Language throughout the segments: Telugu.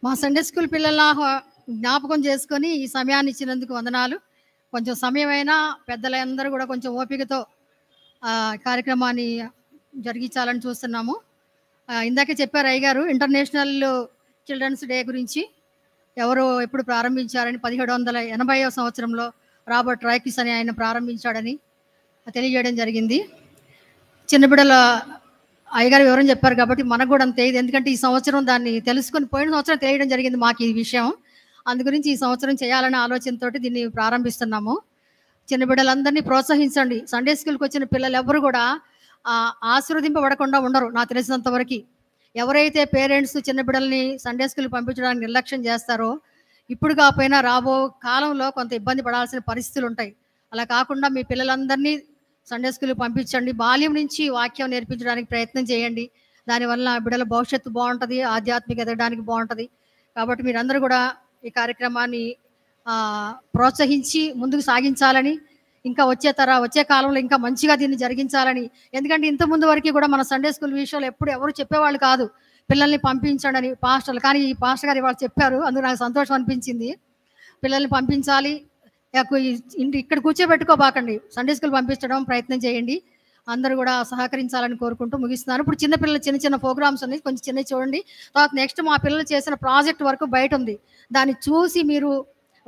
మా సండే స్కూల్ పిల్లల జ్ఞాపకం చేసుకొని ఈ సమయాన్ని ఇచ్చినందుకు వందనాలు. కొంచెం సమయమైనా పెద్దలందరూ కూడా కొంచెం ఓపికతో కార్యక్రమాన్ని జరిగించాలని చూస్తున్నాము. ఇందాకే చెప్పారు అయ్యగారు ఇంటర్నేషనల్ చిల్డ్రన్స్ డే గురించి. ఎవరో ఎప్పుడు ప్రారంభించారని 1780వ సంవత్సరంలో రాబర్ట్ రైకిస్ అని ఆయన ప్రారంభించాడని తెలియజేయడం జరిగింది. చిన్నబిడ్డల అయ్యగారు వివరం చెప్పారు కాబట్టి మనకు కూడా అంతే. ఎందుకంటే ఈ సంవత్సరం దాన్ని తెలుసుకొని పోయిన సంవత్సరం తెలియడం జరిగింది మాకు ఈ విషయం. అందు గురించి ఈ సంవత్సరం చేయాలనే ఆలోచనతో దీన్ని ప్రారంభిస్తున్నాము. చిన్న బిడ్డలందరినీ ప్రోత్సహించండి. సండే స్కూల్కి వచ్చిన పిల్లలు ఎవరు కూడా ఆశీర్వదింపబడకుండా ఉండరు. నాకు తెలిసినంత వరకు ఎవరైతే పేరెంట్స్ చిన్న బిడ్డల్ని సండే స్కూల్కి పంపించడానికి నిర్లక్ష్యం చేస్తారో ఇప్పుడు కాకపోయినా రాబో కాలంలో కొంత ఇబ్బంది పడాల్సిన పరిస్థితులు ఉంటాయి. అలా కాకుండా మీ పిల్లలందరినీ సండే స్కూల్కి పంపించండి. బాల్యం నుంచి వాక్యం నేర్పించడానికి ప్రయత్నం చేయండి. దానివల్ల బిడ్డల భవిష్యత్తు బాగుంటుంది, ఆధ్యాత్మిక ఎదగడానికి బాగుంటుంది. కాబట్టి మీరందరూ కూడా ఈ కార్యక్రమాన్ని ప్రోత్సహించి ముందుకు సాగించాలని, ఇంకా వచ్చే కాలంలో ఇంకా మంచిగా దీన్ని జరిగించాలని. ఎందుకంటే ఇంతకుముందు వరకు కూడా మన సండే స్కూల్ విషయంలో ఎవరు చెప్పేవాళ్ళు కాదు పిల్లల్ని పంపించండి అని పాస్టర్లు. కానీ ఈ పాస్టర్ గారు ఇవాళ చెప్పారు, అందుకు నాకు సంతోషం అనిపించింది. పిల్లల్ని పంపించాలి, ఇక్కడ కూర్చోబెట్టుకోబాకండి, సండే స్కూల్ పంపించడం ప్రయత్నం చేయండి. అందరూ కూడా సహకరించాలని కోరుకుంటూ ముగిస్తున్నాను. ఇప్పుడు చిన్నపిల్లలు చిన్న ప్రోగ్రామ్స్ ఉన్నాయి, కొంచెం చిన్నవి చూడండి. తర్వాత నెక్స్ట్ మా పిల్లలు చేసిన ప్రాజెక్ట్ వర్క్ బయట ఉంది, దాన్ని చూసి మీరు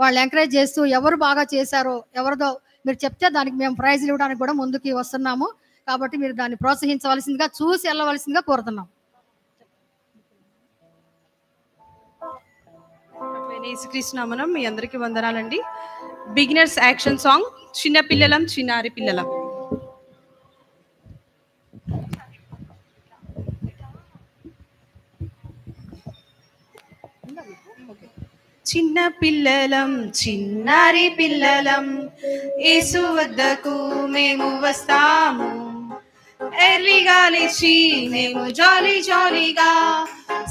వాళ్ళు ఎంకరేజ్ చేస్తూ ఎవరు బాగా చేశారో ఎవరిదో మీరు చెప్తే దానికి మేము ప్రైజ్లు ఇవ్వడానికి కూడా ముందుకి వస్తున్నాము. కాబట్టి మీరు దాన్ని ప్రోత్సహించవలసిందిగా, చూసి వెళ్ళవలసిందిగా కోరుతున్నాం. యేసుక్రీస్తునామమున మీ అందరికీ వందనాలండి. బిగినర్స్ యాక్షన్ సాంగ్ చిన్న పిల్లలం చిన్నారి పిల్లలం. చిన్న పిల్లలం చిన్నారి పిల్లలం యేసు వద్దకు మేము వస్తాము. ఎర్లీగా లేచి మేము జాలీగా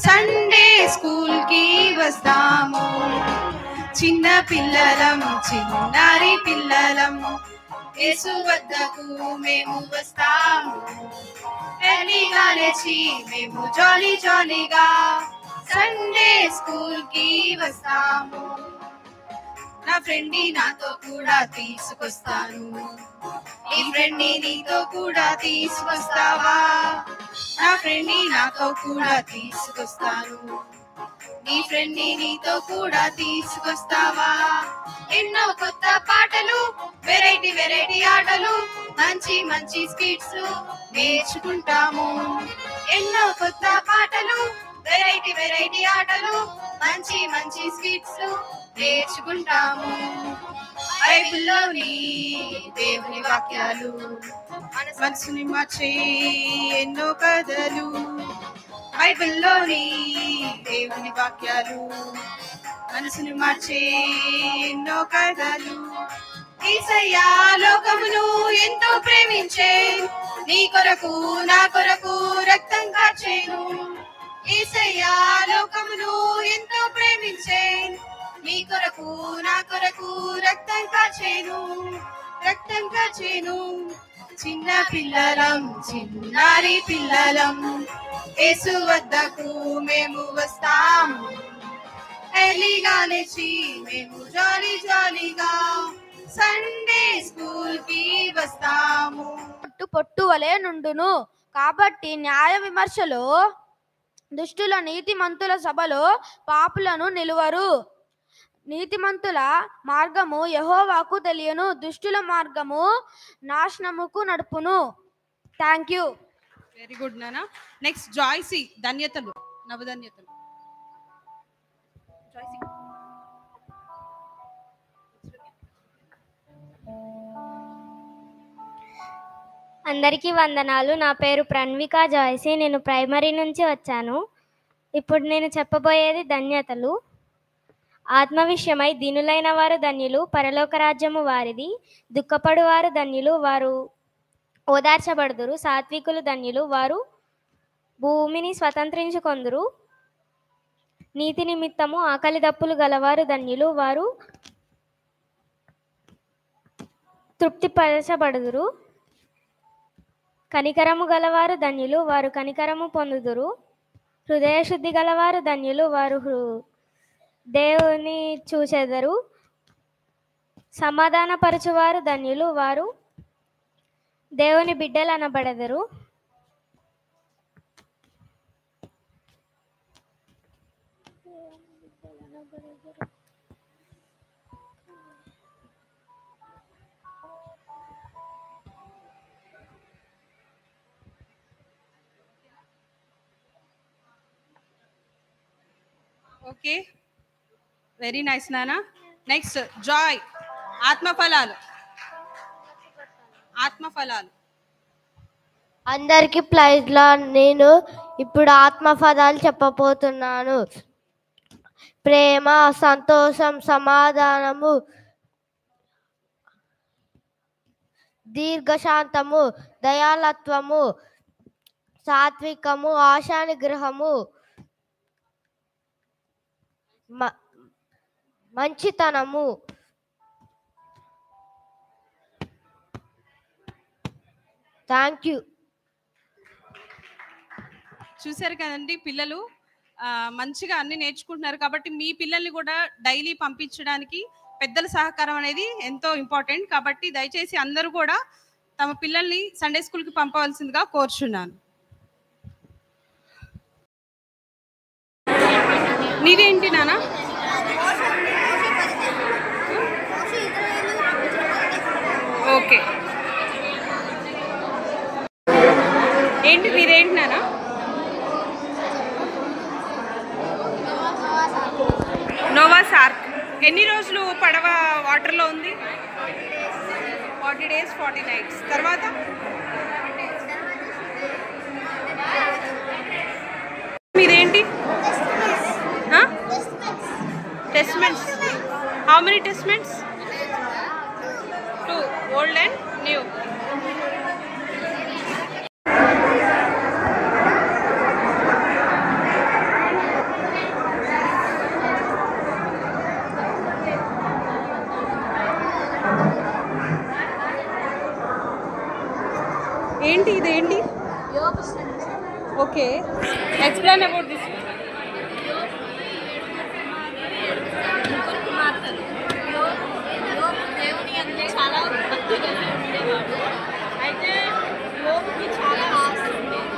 సండే స్కూల్ కి వస్తాము. చిన్న పిల్లలం చిన్నారి పిల్లలం యేసు వద్దకు మేము వస్తాము. ఎర్లీగా లేచి మేము జాలీగా సండే స్కూల్ కి వస్తాము. నా ఫ్రెండ్ నాతో కూడా తీసుకొస్తాను, ఈ ఫ్రెండ్ నీతో కూడా తీసుకొస్తావా? నా ఫ్రెండ్ నాతో కూడా తీసుకొస్తాను, నీ ఫ్రెండ్ నీతో కూడా తీసుకొస్తావా? ఎన్నో కొత్త పాటలు, వెరైటీ ఆటలు, మంచి స్కిట్స్ నేర్చుకుంటాము. ఎన్నో కొత్త పాటలు, వెరైటీ ఆటలు, మంచి స్కిట్స్ నేర్చుకుంటాము. బైబిల్లోని దేవుని వాక్యాలు, మనసుని మార్చే ఎన్నో కథలు. బైబిల్లోని దేవుని వాక్యాలు, మనసుని మార్చే ఎన్నో కథలు. యేసయ్యా లోకమును ఎంతో ప్రేమించే, నీ కొరకు నా కొరకు రక్తం కార్చెను. యేసయ్యా లోకమును ఎంతో ప్రేమించే, నీ కొరకు నా కొరకు రక్తం కార్చెను. చిన్న పిల్లలం చిన్నారి పిల్లలం యేసు వద్దకు మేము వస్తాము. ఎర్లీగా లేచి మేము జాలీగా సండే స్కూల్ కి వస్తాము. పొట్టు వలె నుండును కాబట్టి న్యాయ విమర్శలో దుష్టుల నీతిమంతుల సభలో పాపులను నిలువరు. నీతిమంతుల మార్గము యెహోవాకు తెలియను, దుష్టుల మార్గము నాశనముకు నడుపును. Thank you. వెరీ గుడ్ నాన్న. నెక్స్ట్ జాయ్సీ ధన్యతలు నవధన్యతలు. అందరికీ వందనాలు. నా పేరు ప్రణవిక జాయ్సీ. నేను ప్రైమరీ నుంచి వచ్చాను. ఇప్పుడు నేను చెప్పబోయేది ధన్యతలు. ఆత్మ విషయమై దీనులైన వారు ధన్యులు, పరలోక రాజ్యము వారిది. దుఃఖపడువారు ధన్యులు, వారు ఓదార్చబడుదురు. సాత్వికులు ధన్యులు, వారు భూమిని స్వతంత్రించుకొందురు. నీతి నిమిత్తము ఆకలి దప్పులు గలవారు ధన్యులు, వారు తృప్తిపరచబడుదురు. కనికరము గలవారు ధన్యులు, వారు కనికరము పొందుదురు. హృదయశుద్ధి గలవారు ధన్యులు, వారు దేవుని చూచెదరు. సమాధానపరచువారు ధన్యులు, వారు దేవుని బిడ్డలు అనబడెదరు. ఓకే, వెరీ నైస్ నానా. నెక్స్ట్ జాయ్, ఆత్మఫలాలు. ఆత్మఫలాలు. అందరికి ప్రైజ్లా. నేను ఇప్పుడు ఆత్మపదాలు చెప్పబోతున్నాను. ప్రేమ, సంతోషం, సమాధానము, దీర్ఘశాంతము, దయాళత్వము, సాత్వికము, ఆశానిగ్రహము, మంచితనము. Thank you. చూశారు కదండి, పిల్లలు మంచిగా అన్ని నేర్చుకుంటున్నారు. కాబట్టి మీ పిల్లల్ని కూడా డైలీ పంపించడానికి పెద్దల సహకారం అనేది ఎంతో ఇంపార్టెంట్. కాబట్టి దయచేసి అందరూ కూడా తమ పిల్లల్ని సండే స్కూల్కి పంపవలసిందిగా కోరుచున్నాను. నీదేంటి నానా? ఓకే, ఏంటి మీదేంటి నానా? నోవా సార్క్. ఎన్ని రోజులు పడవ వాటర్లో ఉంది? 40 days 40 nights. తర్వాత మీదేంటి? Testaments. How many testaments? 2, old and new. ఏంటి ఇదేంటి? Okay, explain about this. దేవుని అంటే చాలా భక్తి కలిగి ఉండేవాడు. అయితే యోగుకి చాలా ఆస్తి ఉండేది.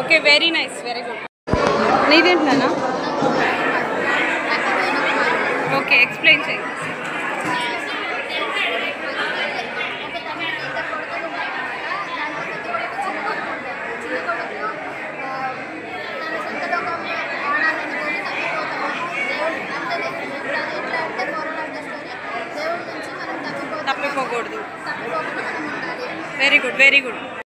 Okay, very nice, very good. నీదేంటి నాన్న? ఓకే, ఎక్స్ప్లెయిన్ చేయి. తప్పిపోకూడదు. Very good, very good.